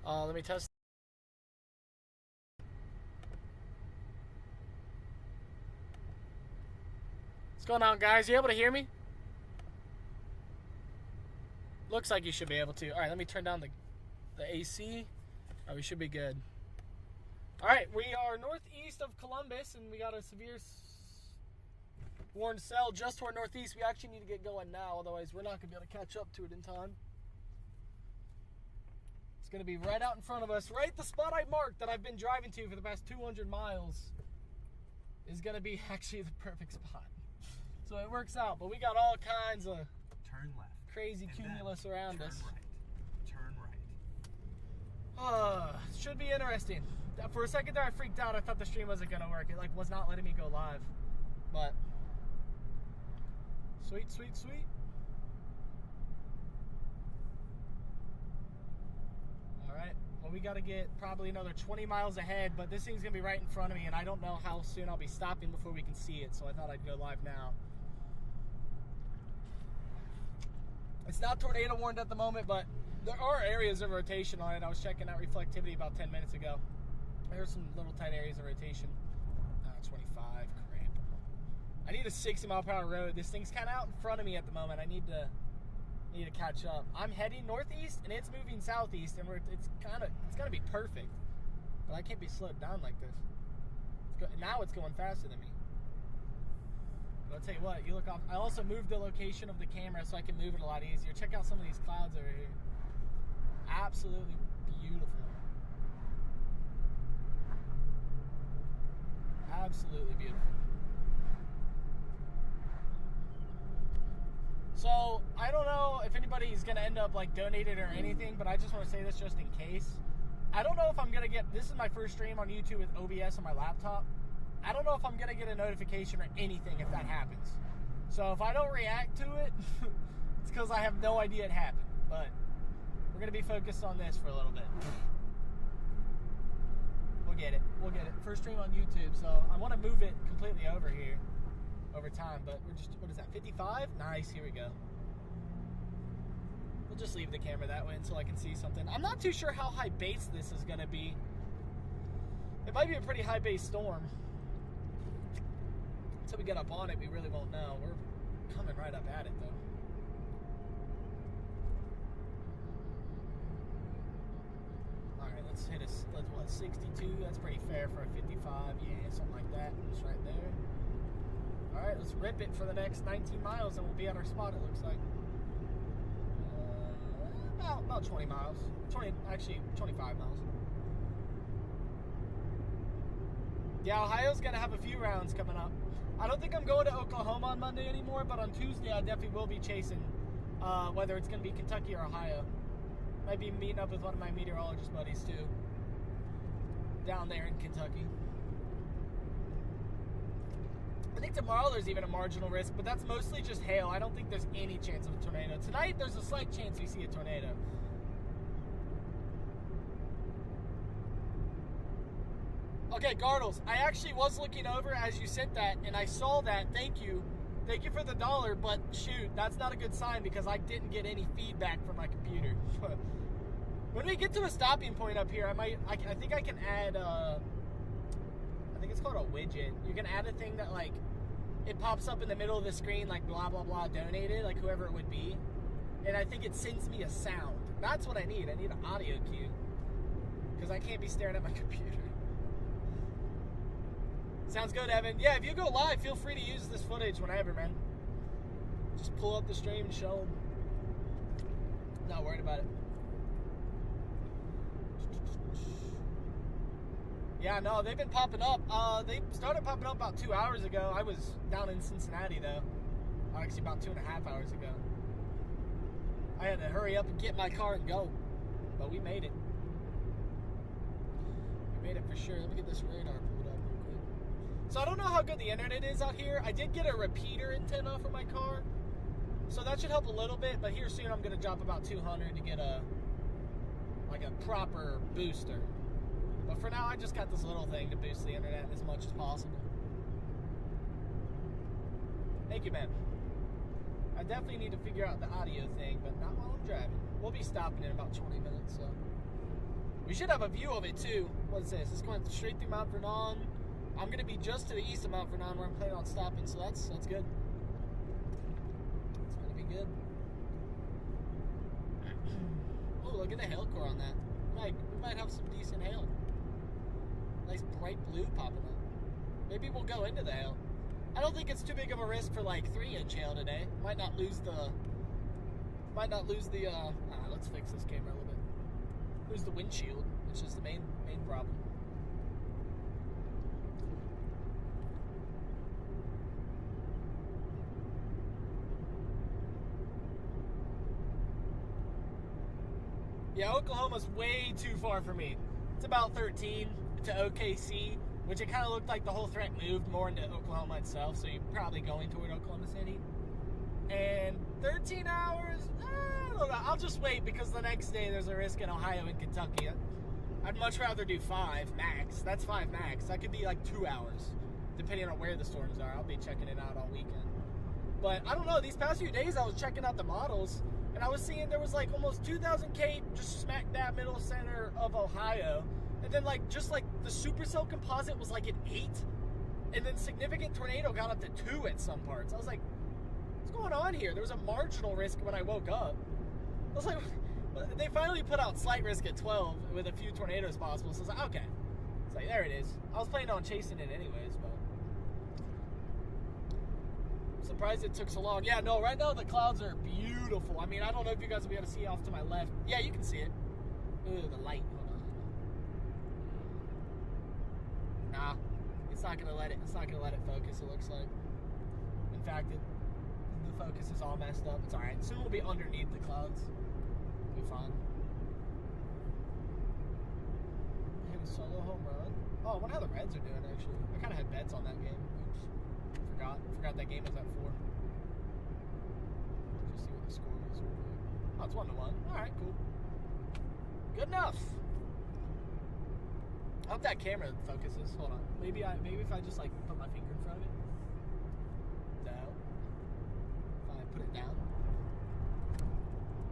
Let me test. What's going on, guys? You able to hear me? Looks like you should be able to. All right, let me turn down the AC. Oh, we should be good. All right, we are northeast of Columbus, and we got a severe warned cell just to our northeast. We actually need to get going now, otherwise we're not going to be able to catch up to it in time. It's going to be right out in front of us. Right the spot I marked that I've been driving to for the past 200 miles is going to be actually the perfect spot. So it works out, but we got all kinds of turn left, crazy cumulus around us. Turn right. Should be interesting. For a second there I freaked out. I thought the stream wasn't gonna work. It was not letting me go live. But sweet. Alright. Well, we gotta get probably another 20 miles ahead, but this thing's gonna be right in front of me, and I don't know how soon I'll be stopping before we can see it, so I thought I'd go live now. It's not tornado warned at the moment, but there are areas of rotation on it. I was checking out reflectivity about 10 minutes ago. There's some little tight areas of rotation. 25, cramp. I need a 60 mile per hour road. This thing's kind of out in front of me at the moment. I need to catch up. I'm heading northeast, and it's moving southeast, and it's gonna be perfect. But I can't be slowed down like this. Now it's going faster than me. But I'll tell you what, you look off. I also moved the location of the camera so I can move it a lot easier. Check out some of these clouds over here. Absolutely beautiful. Absolutely beautiful. So, I don't know if anybody's going to end up like donating or anything, but I just want to say this just in case. I don't know if I'm going to get, this is my first stream on YouTube with OBS on my laptop. I don't know if I'm going to get a notification or anything if that happens. So if I don't react to it, it's because I have no idea it happened. But we're going to be focused on this for a little bit. We'll get it. First stream on YouTube, so I want to move it completely over here over time, but we're just, what is that, 55? Nice, here we go. We'll just leave the camera that way until I can see something. I'm not too sure how high base this is going to be. It might be a pretty high base storm. Until we get up on it, we really won't know. We're coming right up at it, though. Alright, let's hit what, 62? That's pretty fair for a 55. Yeah, something like that. Just right there. Alright, let's rip it for the next 19 miles, and we'll be at our spot, it looks like. About 20 miles. 25 miles. Yeah, Ohio's going to have a few rounds coming up. I don't think I'm going to Oklahoma on Monday anymore, but on Tuesday I definitely will be chasing whether it's going to be Kentucky or Ohio. Might be meeting up with one of my meteorologist buddies too, down there in Kentucky. I think tomorrow there's even a marginal risk, but that's mostly just hail. I don't think there's any chance of a tornado. Tonight there's a slight chance we see a tornado. Okay, Gardles, I actually was looking over as you sent that, and I saw that. Thank you. Thank you for the $1, but shoot, that's not a good sign because I didn't get any feedback from my computer. When we get to a stopping point up here, I think I can add, I think it's called a widget. You can add a thing that, like, it pops up in the middle of the screen, like, blah, blah, blah, donated, like, whoever it would be. And I think it sends me a sound. That's what I need. I need an audio cue because I can't be staring at my computer. Sounds good, Evan. Yeah, if you go live, feel free to use this footage whenever, man. Just pull up the stream and show them. Not worried about it. Yeah, no, they've been popping up. They started popping up about 2 hours ago. I was down in Cincinnati, though. Actually, about 2.5 hours ago. I had to hurry up and get my car and go. But we made it. We made it for sure. Let me get this radar pulled up real quick. So I don't know how good the internet is out here. I did get a repeater antenna for my car. So that should help a little bit. But here soon I'm going to drop about 200 to get a proper booster. But for now, I just got this little thing to boost the internet as much as possible. Thank you, man. I definitely need to figure out the audio thing, but not while I'm driving. We'll be stopping in about 20 minutes, so. We should have a view of it too. What is this? It's going straight through Mount Vernon. I'm going to be just to the east of Mount Vernon where I'm planning on stopping, so that's good. It's going to be good. Oh, look at the hail core on that. We might have some decent hail. Nice bright blue popping up. Maybe we'll go into the hail. I don't think it's too big of a risk for like 3-inch hail today. Might not lose the. Let's fix this camera a little bit. Lose the windshield, which is the main problem. Yeah, Oklahoma's way too far for me. It's about 13 to OKC, which it kind of looked like the whole threat moved more into Oklahoma itself, so you're probably going toward Oklahoma City. And 13 hours, I don't know. I'll just wait because the next day there's a risk in Ohio and Kentucky. I'd much rather do 5 max. That's 5 max. That could be like 2 hours, depending on where the storms are. I'll be checking it out all weekend. But I don't know, these past few days I was checking out the models, and I was seeing there was like almost 2,000 K just smack dab middle center of Ohio. And then just like the supercell composite was like an 8. And then significant tornado got up to 2 at some parts. I was like, what's going on here? There was a marginal risk when I woke up. I was like, they finally put out slight risk at 12 with a few tornadoes possible. So I was like, okay. It's like, there it is. I was planning on chasing it anyways, but I'm surprised it took so long. Yeah, no, right now the clouds are beautiful. I mean, I don't know if you guys will be able to see off to my left. Yeah, you can see it. Ooh, the light. Hold on. Nah, it's not gonna let it focus, it looks like. In fact, the focus is all messed up. It's alright. Soon we'll be underneath the clouds. It'll be fine. Hit a solo home run. Oh, I wonder how the Reds are doing, actually. I kind of had bets on that game. Oops. Forgot that game was at 4. Just see what the score is. Oh, it's 1-1. Alright, cool. Good enough. I hope that camera focuses. Hold on. Maybe if I just like put my finger in front of it. No. If I put it down.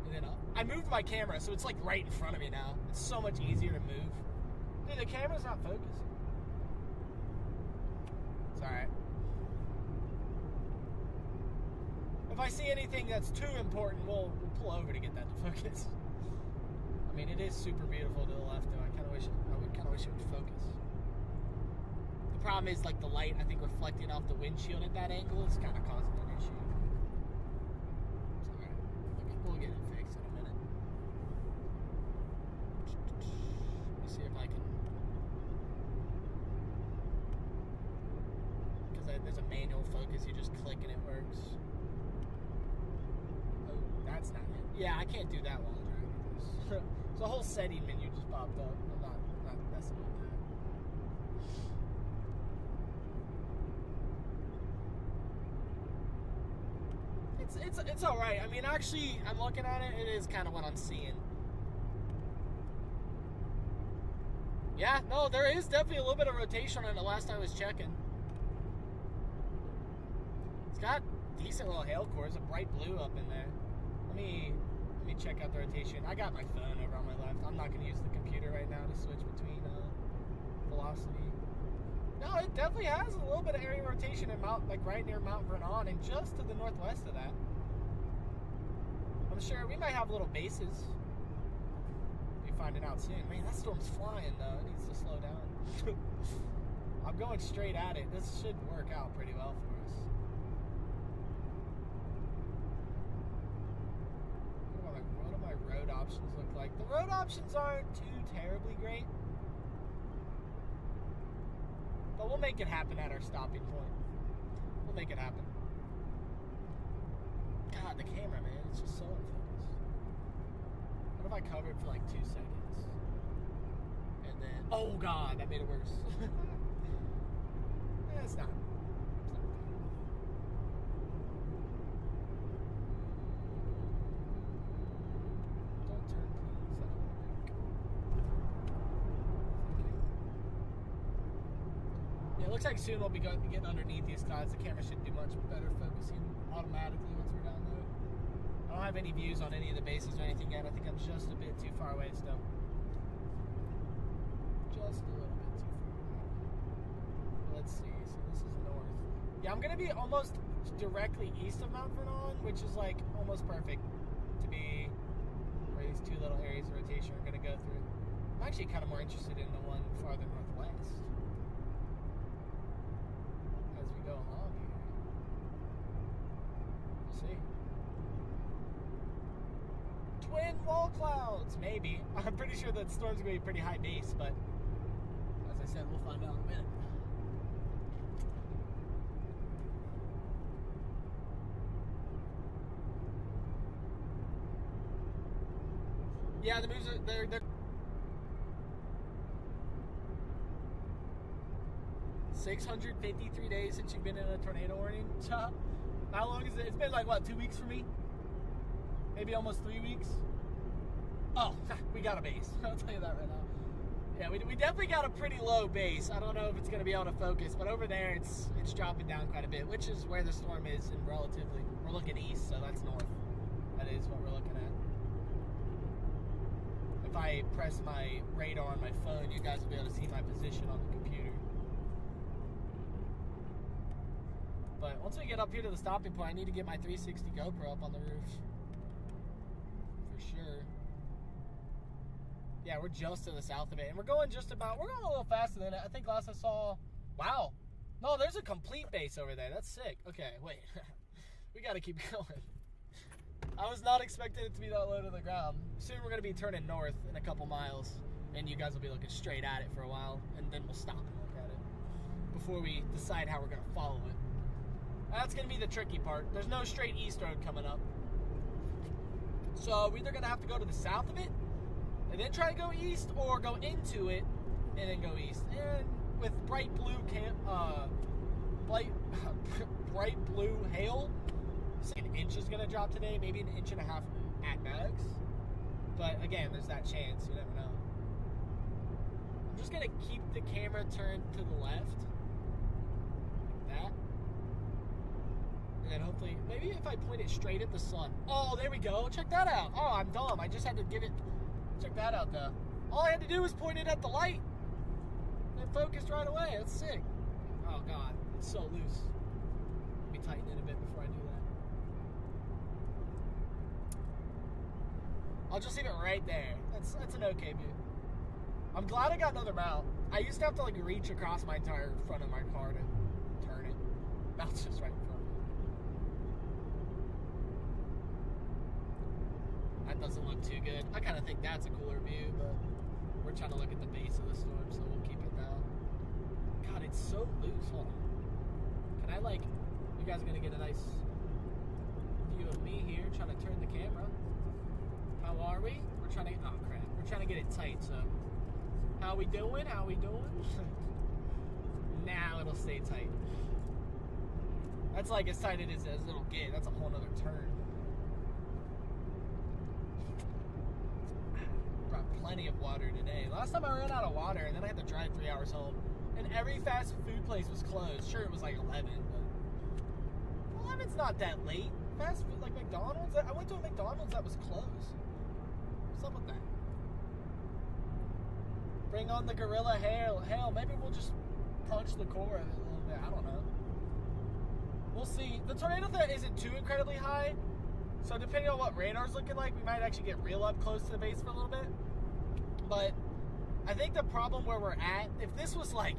And then up. I moved my camera, so it's like right in front of me now. It's so much easier to move. Dude, the camera's not focusing. It's alright. If I see anything that's too important, we'll pull over to get that to focus. I mean, it is super beautiful to the left, though. I kind of wish it would focus. The problem is, like, the light, I think, reflecting off the windshield at that angle is kind of causing an issue. It's alright. We'll get it fixed in a minute. Let me see if I can... Because there's a manual focus. You just click and it works. Oh, that's not it. Yeah, I can't do that while I'm driving. So a whole setting menu just popped up. I'm not messing with that. It's all right. I mean, actually, I'm looking at it. It is kind of what I'm seeing. Yeah, no, there is definitely a little bit of rotation on it. Last time I was checking. It's got decent little hail cores. A bright blue up in there. Let me check out the rotation. I got my phone over on my left. I'm not going to use the computer right now to switch between velocity. No, it definitely has a little bit of area rotation in right near Mount Vernon and just to the northwest of that. I'm sure we might have little bases. We'll be finding out soon. Man, that storm's flying though. It needs to slow down. I'm going straight at it. This should work out pretty well for us. What do my road options look like? The road options aren't too terribly great. But we'll make it happen at our stopping point. We'll make it happen. God, the camera, man, it's just so unfocused. What if I cover it for like 2 seconds? And then, oh God, that made it worse. It's not. Don't turn, please. I don't want to break. Yeah, it looks like soon we'll be getting underneath these clouds. The camera should do much better focusing automatically once we're down there. I don't have any views on any of the bases or anything yet. I think I'm just a bit too far away still. just a little bit too far. Let's see. So this is north. Yeah, I'm gonna be almost directly east of Mount Vernon, which is like almost perfect to be where these two little areas of rotation are gonna go through. I'm actually kind of more interested in the one farther northwest as we go along here. We'll see. Twin wall clouds, maybe. I'm pretty sure that storm's gonna be pretty high base, but as I said, we'll find out in a minute. Yeah, the moves are they're 653 days since you've been in a tornado warning. How long is it? It's been like what, 2 weeks for me? Maybe almost 3 weeks. Oh, we got a base. I'll tell you that right now. Yeah, we definitely got a pretty low base. I don't know if it's going to be able to focus, but over there it's dropping down quite a bit, which is where the storm is. And relatively, we're looking east, so that's north. That is what we're looking at. If I press my radar on my phone, you guys will be able to see my position on the computer. But once we get up here to the stopping point, I need to get my 360 GoPro up on the roof. For sure. Yeah, we're just to the south of it. And we're going a little faster than it. I think last I saw, wow. No, there's a complete base over there. That's sick. Okay, wait. We got to keep going. I was not expecting it to be that low to the ground. Soon we're going to be turning north in a couple miles. And you guys will be looking straight at it for a while. And then we'll stop and look at it before we decide how we're going to follow it. That's going to be the tricky part. There's no straight east road coming up. So we're either going to have to go to the south of it and then try to go east, or go into it and then go east. And with bright blue hail, an inch is going to drop today, maybe an inch and a half at max. But again, there's that chance. You never know. I'm just going to keep the camera turned to the left. Like that. And then hopefully, maybe if I point it straight at the sun. Oh, there we go. Check that out. Oh, I'm dumb. I just had to give it. Check that out, though. All I had to do was point it at the light. And it focused right away. That's sick. Oh, God. It's so loose. Let me tighten it a bit before I do that. I'll just leave it right there. That's an okay view. I'm glad I got another mount. I used to have to, like, reach across my entire front of my car to turn it. Mount's just right in front. That doesn't look too good. I kind of think that's a cooler view, but we're trying to look at the base of the storm, so we'll keep it down. God, it's so loose. Hold on. Can I, like, you guys are going to get a nice view of me here, trying to turn the camera. How are we? We're trying to, oh crap. We're trying to get it tight, so. How we doing? How we doing? Now it'll stay tight. That's like as tight as it'll get. That's a whole nother turn. Plenty of water today. Last time I ran out of water, and then I had to drive 3 hours home. And every fast food place was closed. Sure, it was like 11, but 11's not that late. Fast food, like McDonald's. I went to a McDonald's that was closed. What's up with that? Bring on the gorilla hail. Hell, maybe we'll just punch the core of it a little bit. I don't know. We'll see. The tornado threat isn't too incredibly high, so depending on what radar's looking like, we might actually get real up close to the base for a little bit. But I think the problem where we're at, if this was like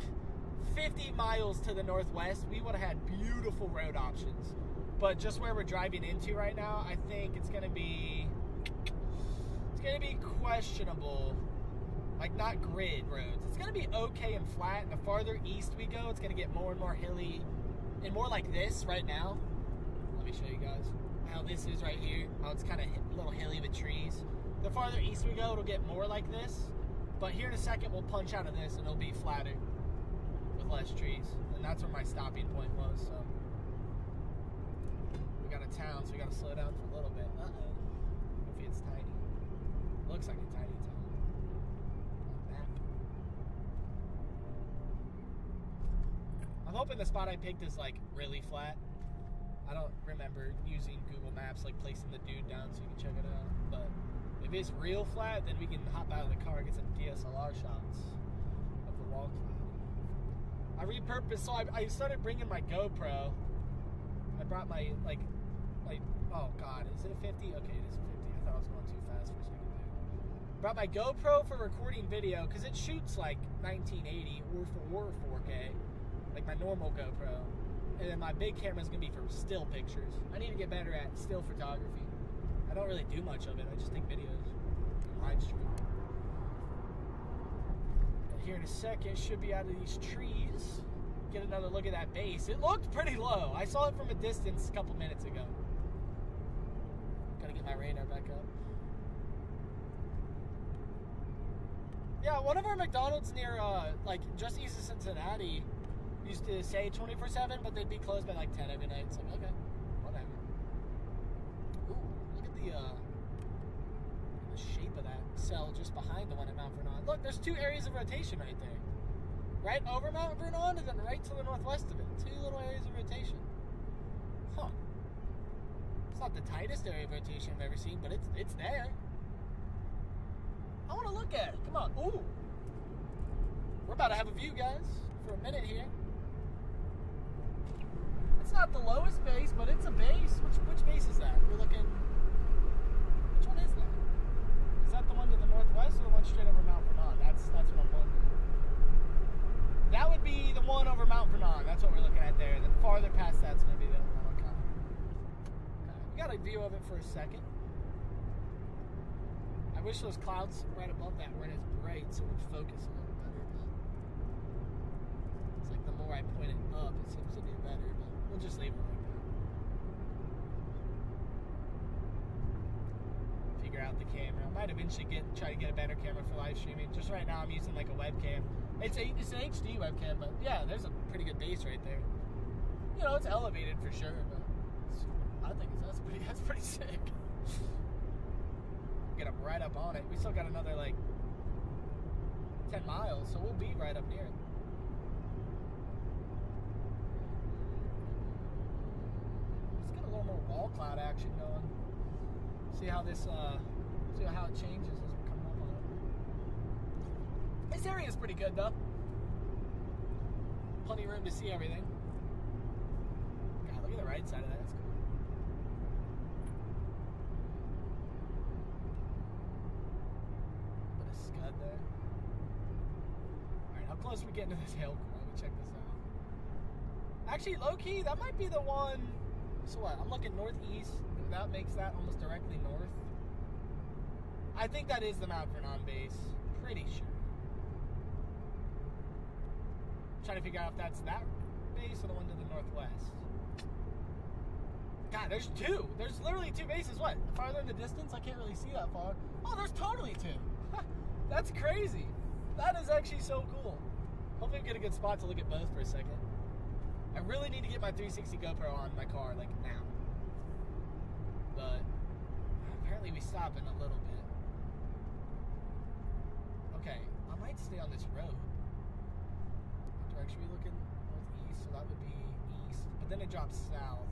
50 miles to the northwest, we would have had beautiful road options. But just where we're driving into right now, I think it's going to be questionable. Like, not grid roads. It's going to be okay and flat. And the farther east we go, it's going to get more and more hilly and more like this right now. Let me show you guys how this is right here. How it's kind of a little hilly with trees. The farther east we go, it'll get more like this. But here in a second, we'll punch out of this and it'll be flatter with less trees. And that's where my stopping point was, so. We got a town, so we got to slow down for a little bit. Uh-oh. Hopefully it's tiny. Looks like a tiny town. On map. I'm hoping the spot I picked is, like, really flat. I don't remember using Google Maps, like, placing the dude down so you can check it out. But if it's real flat, then we can hop out of the car and get some DSLR shots. wall cloud. I repurposed, so I started bringing my GoPro. I brought my, oh God, is it a 50? Okay, it is a 50. I thought I was going too fast for a second there. Brought my GoPro for recording video, because it shoots like 1980 or 4K, like my normal GoPro. And then my big camera is going to be for still pictures. I need to get better at still photography. I don't really do much of it. I just take videos and live stream. But here in a second, should be out of these trees. Get another look at that base. It looked pretty low. I saw it from a distance a couple minutes ago. Gotta get my radar back up. Yeah, one of our McDonald's near, just east of Cincinnati used to say 24/7, but they'd be closed by like 10 every night. It's like, okay, whatever. Ooh, look at the shape of that cell just behind the one at Mount Vernon. Look, there's 2 areas of rotation right there. Right over Mount Vernon and then right to the northwest of it. 2 little areas of rotation. Huh. It's not the tightest area of rotation I've ever seen, but it's there. I want to look at it. Come on. Ooh. We're about to have a view, guys, for a minute here. It's not the lowest base, but it's a base. Which base is that? We're looking... Which one is that? Is that the one to the northwest or the one straight over Mount Vernon? That's what I'm wondering. That would be the one over Mount Vernon. That's what we're looking at there. And then farther past that's going to be the other one. Okay. We got a view of it for a second. I wish those clouds right above that weren't as bright so it would focus a little better. But it's like the more I point it up, it seems to do better. But we'll just leave it like that. Figure out the camera. I might eventually try to get a better camera for live streaming. Just right now I'm using like a webcam. It's an HD webcam, but yeah, there's a pretty good base right there. You know, it's elevated for sure, but I think that's pretty sick. Get up right up on it. We still got another like 10 miles, so we'll be right up near it. Let's get a little more wall cloud action going. See how this see how it changes as we're coming up on it. This area is pretty good though. Plenty of room to see everything. God, look at the right side of that. That's cool. Bit of scud there. Alright, how close are we getting to this hill? Let me check this out. Actually, low key, that might be the one. So what? I'm looking northeast. That makes that almost directly north. I think that is the Mount Vernon base. Pretty sure. Trying to figure out if that's that base or the one to the northwest. God, there's 2. There's literally 2 bases. What? Farther in the distance? I can't really see that far. Oh, there's totally 2. That's crazy. That is actually so cool. Hopefully we get a good spot to look at both for a second. I really need to get my 360 GoPro on my car, like, now. But apparently we stop in a little bit. Okay, I might stay on this road. What direction are we looking? Northeast, so that would be east. But then it drops south.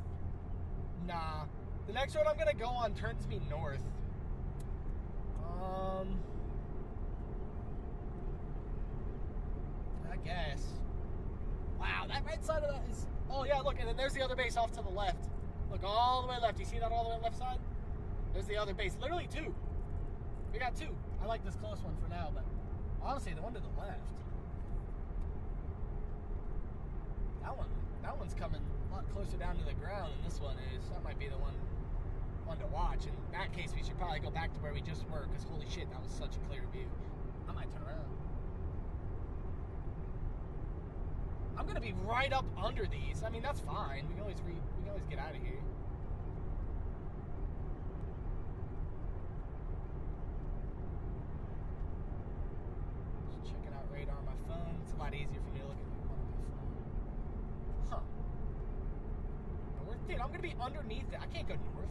Nah. The next road I'm going to go on turns me north. I guess. Wow, that right side of that is... Oh, yeah, look, and then there's the other base off to the left. Look, all the way left. You see that all the way left side? There's the other base. Literally 2. We got 2. I like this close one for now, but honestly, the one to the left. That one's coming a lot closer down to the ground than this one is. That might be the one to watch. In that case, we should probably go back to where we just were, because holy shit, that was such a clear view. I might turn around. I'm gonna be right up under these. I mean, that's fine. We can always get out of here. Just checking out radar on my phone. It's a lot easier for me to look at my phone. Huh. Dude, I'm gonna be underneath it. I can't go north.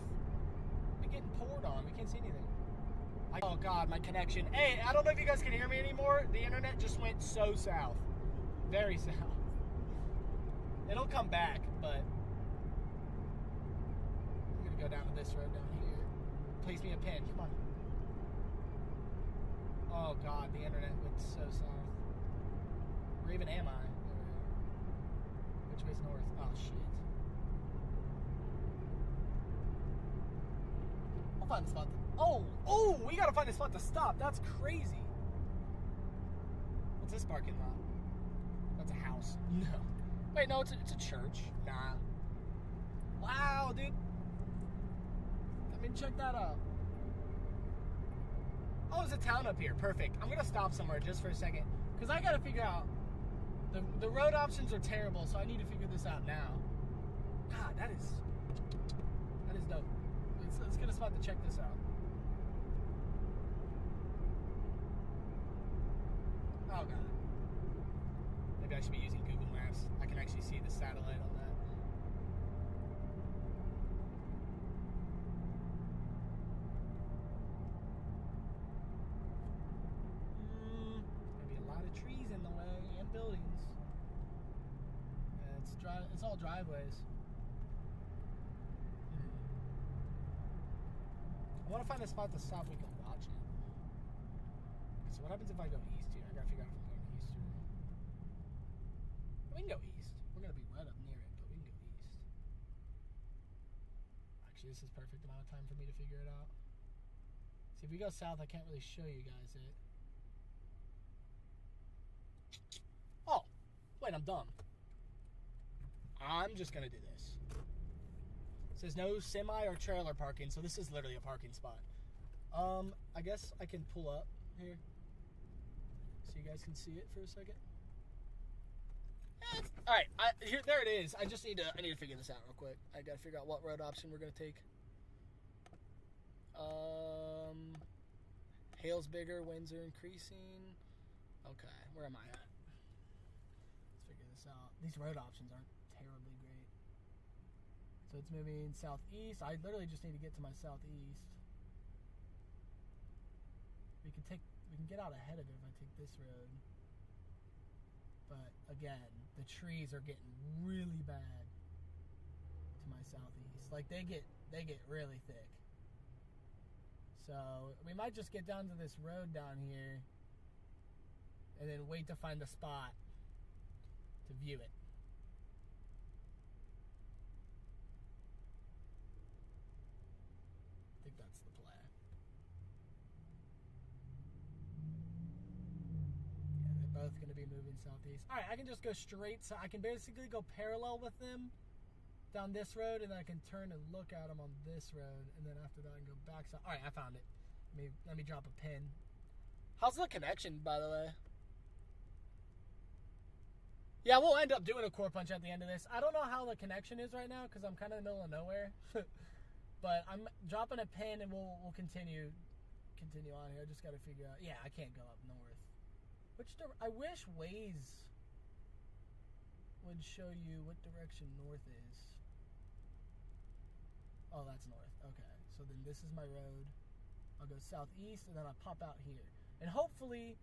We're getting poured on. We can't see anything. Oh God, my connection. Hey, I don't know if you guys can hear me anymore. The internet just went so south. Very south. It'll come back, but I'm gonna go down to this road down here. Place me a pin, come on. Oh God, the internet went so south. Or even am I? Which way's north? Oh, shit. I'll find the spot. Oh, we gotta find a spot to stop. That's crazy. What's this parking lot? That's a house. No. Wait, no, it's a church. Nah. Wow, dude. I mean, check that out. Oh, there's a town up here. Perfect. I'm gonna stop somewhere just for a second. Because I gotta figure out. The road options are terrible, so I need to figure this out now. God, that is dope. Let's get a spot to check this out. Oh god. Maybe I should be using Google Maps. I can actually see the satellite on that. Maybe a lot of trees in the way and buildings. It's all driveways. I want to find a spot to stop we can watch it. So what happens if I go east here? I gotta figure out if I'm going east or... We can go east. We're gonna be right up near it, but we can go east. Actually, this is perfect amount of time for me to figure it out. See, if we go south, I can't really show you guys it. Oh! Wait, I'm dumb. I'm just gonna do this. It says no semi or trailer parking, so this is literally a parking spot. I guess I can pull up here so you guys can see it for a second. All right, there it is. I need to figure this out real quick. I gotta figure out what road option we're gonna take. Hail's bigger, winds are increasing. Okay, where am I at? Let's figure this out. These road options aren't terribly great. So it's moving southeast. I literally just need to get to my southeast. We can get out ahead of it if I take this road. But again, the trees are getting really bad to my southeast. Like they get really thick. So we might just get down to this road down here and then wait to find a spot to view it. I think that's the plan. Yeah, they're both going to be moving southeast. All right, I can just go straight. So I can basically go parallel with them down this road, and then I can turn and look at them on this road, and then after that I can go back. So, all right, I found it. Let me drop a pin. How's the connection, by the way? Yeah, we'll end up doing a core punch at the end of this. I don't know how the connection is right now because I'm kind of in the middle of nowhere. But I'm dropping a pin, and we'll continue on here. I just got to figure out. Yeah, I can't go up north. I wish Waze would show you what direction north is. Oh, that's north. Okay, so then this is my road. I'll go southeast, and then I'll pop out here. And hopefully,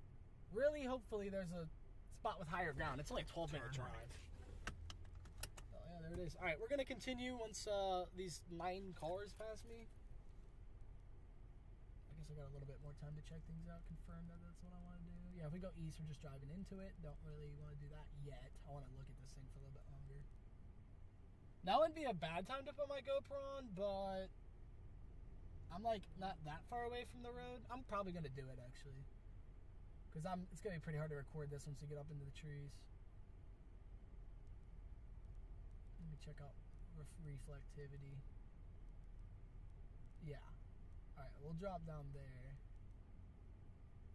really hopefully, there's a spot with higher ground. It's only a 12-minute drive. Oh, yeah, there it is. All right, we're going to continue once these 9 cars pass me. I guess I got a little bit more time to check things out, confirm that that's what I want to do. Yeah, if we go east, we're just driving into it. Don't really want to do that yet. I want to look at this thing for a little bit longer. Now wouldn't be a bad time to put my GoPro on, but I'm like not that far away from the road. I'm probably going to do it actually. Because it's going to be pretty hard to record this once you get up into the trees. Let me check out reflectivity. Yeah. Alright, we'll drop down there.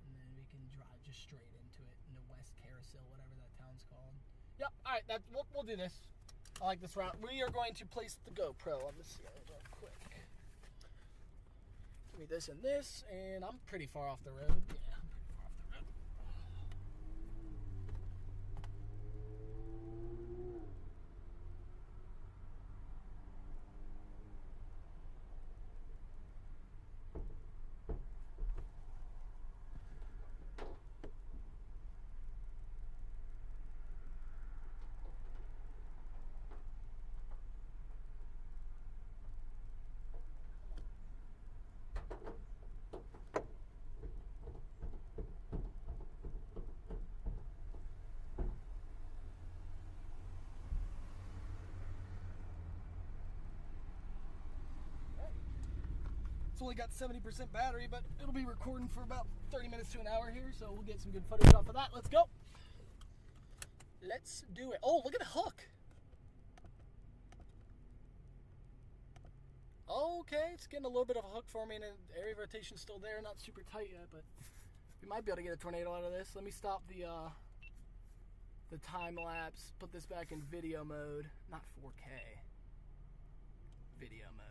And then we can drive just straight into it. Into West Carousel, whatever that town's called. Yep, alright, we'll do this. I like this route. We are going to place the GoPro on the ceiling real quick. Give me this and this, and I'm pretty far off the road. Yeah, I'm pretty far off the road. It's only got 70% battery, but it'll be recording for about 30 minutes to an hour here, so we'll get some good footage off of that. Let's go. Let's do it. Oh, look at the hook. Okay, it's getting a little bit of a hook for me, and the area of rotation's still there. Not super tight yet, but we might be able to get a tornado out of this. Let me stop the time lapse. Put this back in video mode, not 4K. Video mode.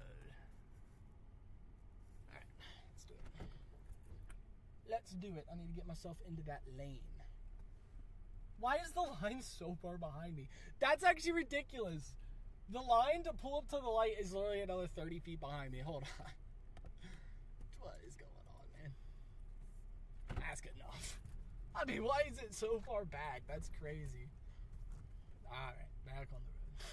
All right, let's do it. Let's do it. I need to get myself into that lane. Why is the line so far behind me? That's actually ridiculous. The line to pull up to the light is literally another 30 feet behind me. Hold on. What is going on, man? That's good enough. I mean, why is it so far back? That's crazy. Alright, back on the road.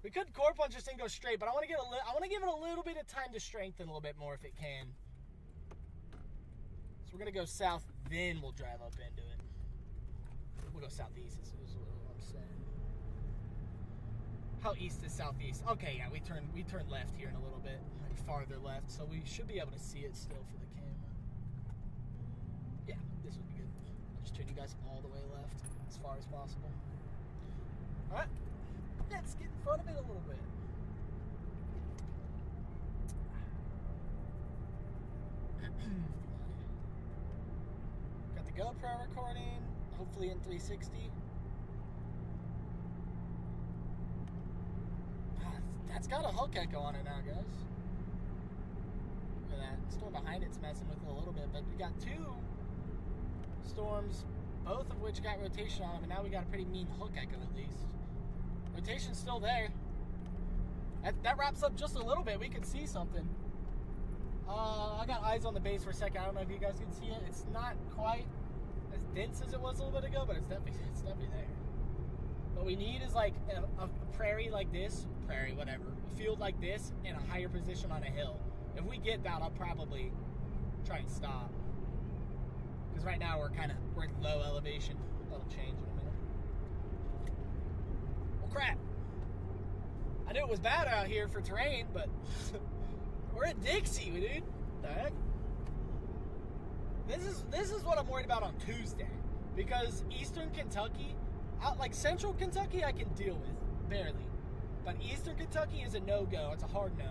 We could core punch this thing, go straight, but I want to give it a little bit of time to strengthen a little bit more if it can. So we're going to go south, then we'll drive up into it. We'll go southeast, is what I'm saying. How east is southeast? Okay, yeah, we turn left here in a little bit, like farther left, so we should be able to see it still for the camera. Yeah, this would be good. I'll just turn you guys all the way left as far as possible. All right, let's get in front of it a little bit. Got the GoPro recording. Hopefully in 360. That's got a hook echo on it now, guys. Look at that. The storm behind it's messing with it a little bit, but we got two storms, both of which got rotation on them, and now we got a pretty mean hook echo at least. Rotation's still there. That wraps up just a little bit. We can see something. I got eyes on the base for a second. I don't know if you guys can see it. It's not quite as dense as it was a little bit ago, but it's definitely there. What we need is like a prairie like this, whatever, a field like this, and a higher position on a hill. If we get that, I'll probably try and stop. Because right now we're low elevation. That'll change in a minute. Well, crap. I knew it was bad out here for terrain, but we're at Dixie, dude. What the heck? This is what I'm worried about on Tuesday, because Eastern Kentucky, like Central Kentucky, I can deal with barely, but Eastern Kentucky is a no-go. It's a hard no.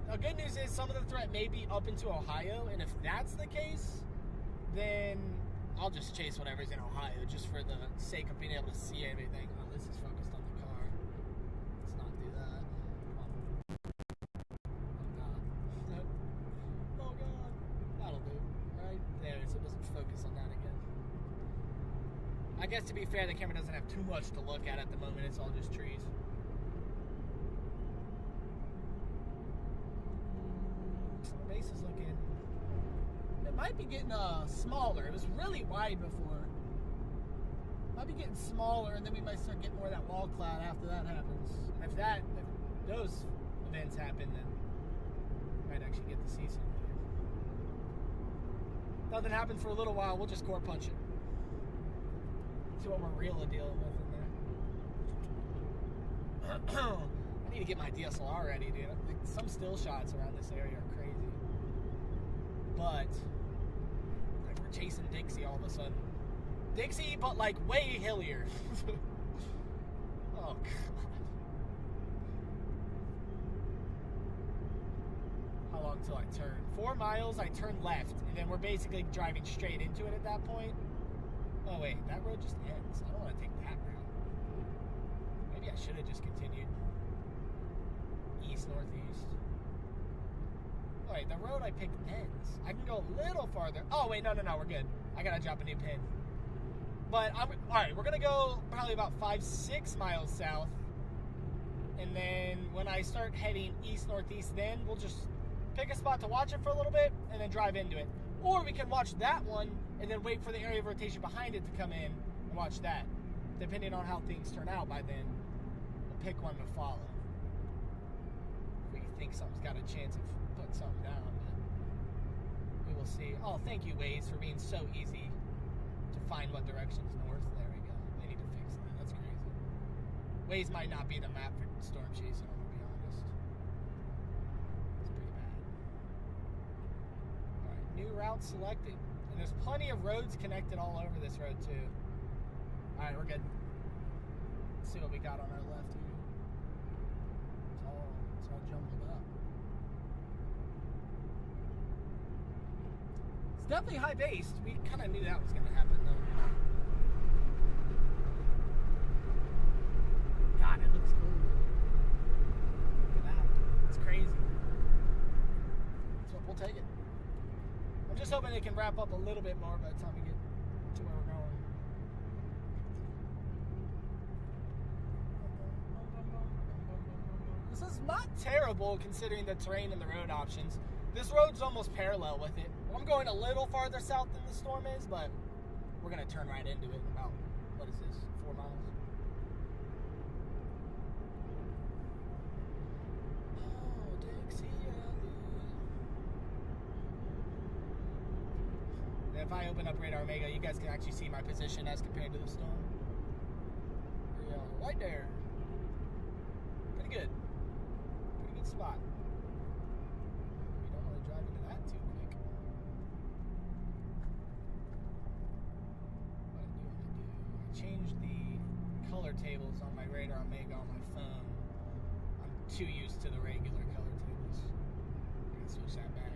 Now, good news is some of the threat may be up into Ohio, and if that's the case, then I'll just chase whatever's in Ohio, just for the sake of being able to see everything. Oh, this is focused on the car. Let's not do that. Come on. Oh God. That'll do. Right there, so it doesn't focus on that again. I guess to be fair, the camera doesn't have too much to look at the moment. It's all just trees. The base is looking... It might be getting smaller. It was really wide before. Might be getting smaller, and then we might start getting more of that wall cloud after that happens. And if those events happen, then we might actually get to see something. If nothing happens for a little while, we'll just core punch it. See what we're really dealing with in there. I need to get my DSLR ready, dude. Like, some still shots around this area are crazy. But like, we're chasing Dixie all of a sudden. Dixie, but like way hillier. Oh God. How long till I turn? 4 miles, I turn left, and then we're basically driving straight into it at that point. Oh wait, that road just ends. I don't want to take that route. Maybe I should have just continued east-northeast. Oh wait, the road I picked ends. I can go a little farther. Oh wait, no, we're good. I gotta drop a new pin. But alright, we're gonna go probably about 5-6 miles south. And then when I start heading east-northeast, then we'll just pick a spot to watch it for a little bit and then drive into it. Or we can watch that one and then wait for the area of rotation behind it to come in and watch that. Depending on how things turn out by then, we'll pick one to follow. If we think something's got a chance of putting something down, but we will see. Oh, thank you, Waze, for being so easy to find what direction's north. There we go. They need to fix that. That's crazy. Waze might not be the map for storm chasing, I'm gonna be honest. It's pretty bad. route selected. And there's plenty of roads connected all over this road too. Alright, we're good. Let's see what we got on our left here. It's all jumbled up. It's definitely high-based. We kind of knew that was going to happen though. God, it looks cool. Look at that. It's crazy. So we'll take it. I'm just hoping it can wrap up a little bit more by the time we get to where we're going. This is not terrible considering the terrain and the road options. This road's almost parallel with it. I'm going a little farther south than the storm is, but we're going to turn right into it in about, what is this, 4 miles? Oh, Dixie Alley. If I open up Radar Omega, you guys can actually see my position as compared to the storm. Yeah, right there. Pretty good. Pretty good spot. We don't want to drive into that too quick. What I changed the color tables on my Radar Omega on my phone. I'm too used to the regular color tables. I'm gonna switch that back.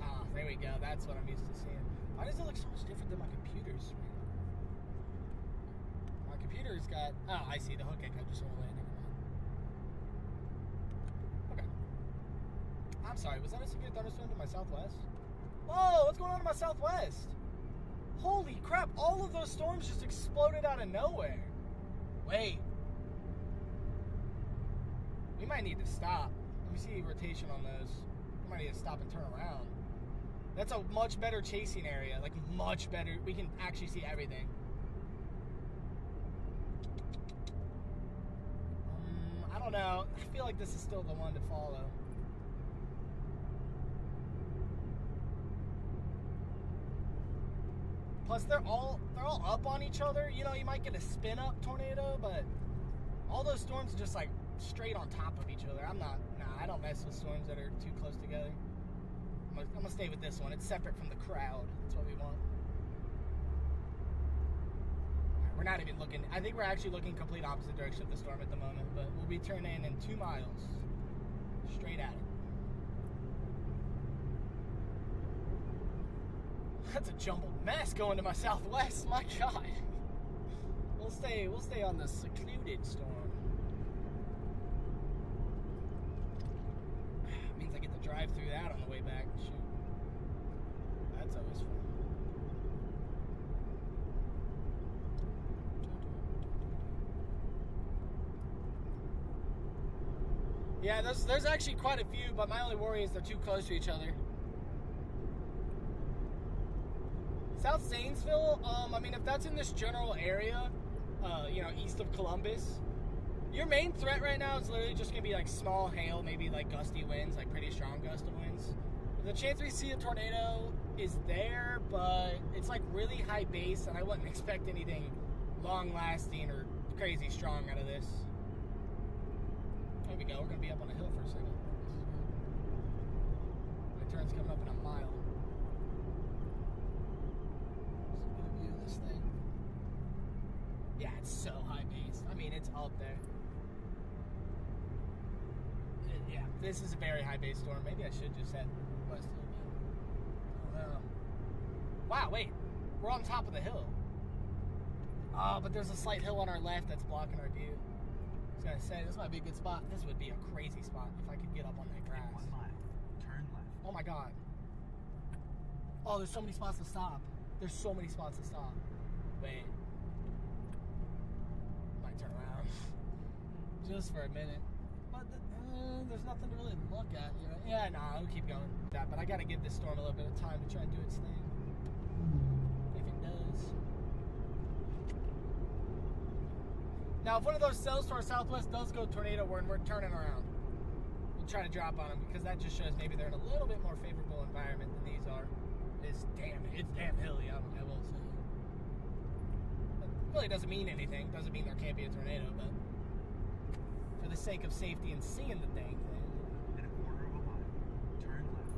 Ah, there we go. That's what I'm used to seeing. Why does it look so much different than my computer's? My computer's got... Oh, I see. The hook I just went away. Never mind. Okay. I'm sorry. Was that a severe thunderstorm to my southwest? Whoa! What's going on to my southwest? Holy crap. All of those storms just exploded out of nowhere. Wait. We might need to stop. Let me see rotation on those. We might need to stop and turn around. That's a much better chasing area. Like, much better. We can actually see everything. I don't know. I feel like this is still the one to follow. Plus, they're all up on each other. You know, you might get a spin-up tornado, but all those storms are just, like, straight on top of each other. I don't mess with storms that are too close together. I'm gonna stay with this one. It's separate from the crowd. That's what we want. We're not even looking. I think we're actually looking complete opposite direction of the storm at the moment, but we'll be turning in 2 miles. Straight at it. That's a jumbled mess going to my southwest. My God. We'll stay on the secluded storm. Means I get to drive through that on the way back. Shoot. That's always fun. Yeah, there's actually quite a few, but my only worry is they're too close to each other. South Zanesville, I mean, if that's in this general area, east of Columbus, your main threat right now is literally just going to be like small hail, maybe like gusty winds, like pretty strong gust of winds. The chance we see a tornado is there, but it's like really high base, and I wouldn't expect anything long lasting or crazy strong out of this. There we go, we're going to be up on a hill for a second. My turn's coming up in a mile. Let's get a view of this thing. Yeah, it's so high base. I mean, it's up there. Yeah, this is a very high base storm. Maybe I should just head west a little bit. I don't know. Wow, wait. We're on top of the hill. Oh, but there's a slight hill on our left that's blocking our view. I was going to say, this might be a good spot. This would be a crazy spot if I could get up on that grass. 1 mile. Turn left. Oh my God. Oh, there's so many spots to stop. There's so many spots to stop. Wait. Might turn around. Just for a minute. But there's nothing to really look at. You know? Yeah, nah, I'll keep going. But I got to give this storm a little bit of time to try and do its thing. If it does. Now, if one of those cells to our southwest does go tornado, we're turning around. We'll try to drop on them because that just shows maybe they're in a little bit more favorable environment than these are. It's damn hilly, I will say. It really doesn't mean anything. Doesn't mean there can't be a tornado, but for the sake of safety and seeing the dang thing. In a quarter of a mile. Turn left.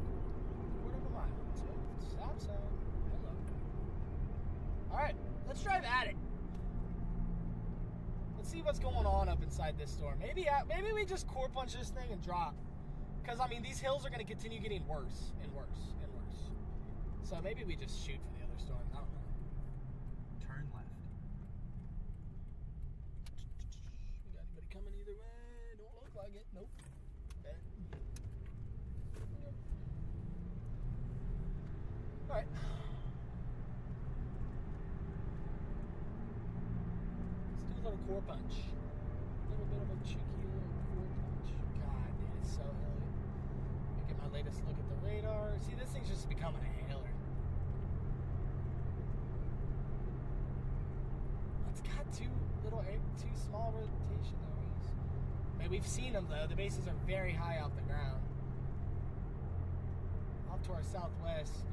Quarter of a mile. So stop see what's going on up inside this storm. Maybe we just core punch this thing and drop. Because, I mean, these hills are going to continue getting worse and worse and worse. So maybe we just shoot for the other storm. I don't know. Turn left. We got anybody coming either way? Don't look like it. Nope. Okay. Alright. Let's do a little core punch. A little bit of a cheeky little core punch. God, dude, it's so hilly. Let me get my latest look at the radar. See, this thing's just becoming a hailer. It's got two small rotation areas. I mean, we've seen them though. The bases are very high off the ground. Off to our southwest.